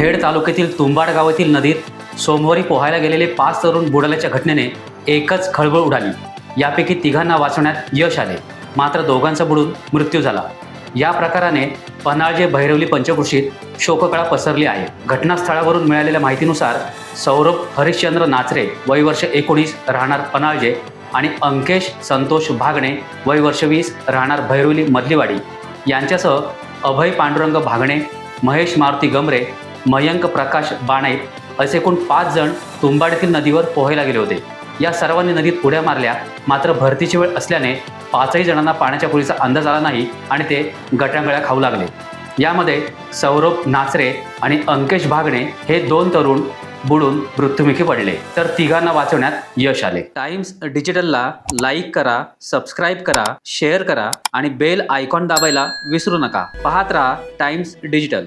खेड तालुक्यातील तुंबाड गावातील नदीत सोमवारी पोहायला गेलेले 5 तरुण बुडाल्याच्या घटनेने एकच खळबळ उडाली। यापैकी तिघांना वाचवण्यात यश आले, मात्र दोघांचा बुडून मृत्यू झाला। या प्रकाराने पन्हाळजे भैरवली पंचक्रोशीत शोककळा पसरली आहे। घटनास्थळावरून मिळालेल्या माहितीनुसार सौरभ हरिश्चंद्र नाचरे वय वर्ष 19 राहणार पन्हाळजे आणि अंकेश संतोष भागणे वय वर्ष 20 राहणार भैरवली मधलीवाडी यांच्यासह अभय पांडुरंग भागणे, महेश मारुती गमरे, मयंक प्रकाश बाणाईत असे एकूण 5 जण तुंबाडीतील नदीवर पोहायला गेले होते। या सर्वांनी नदीत उड्या मारल्या, मात्र भरतीची वेळ असल्याने 5ही जणांना पाण्याच्या खोलीचा अंदाज आला नाही आणि ते गटांगळ्या खाऊ लागले। यामध्ये सौरभ नाचरे आणि अंकेश भागणे हे 2 तरुण बुडून मृत्युमुखी पडले, तर तिघांना वाचवण्यात यश आले। टाइम्स डिजिटलला लाईक करा, सबस्क्राईब करा, शेअर करा आणि बेल आयकॉन दाबायला विसरू नका। पाहत रहा टाइम्स डिजिटल।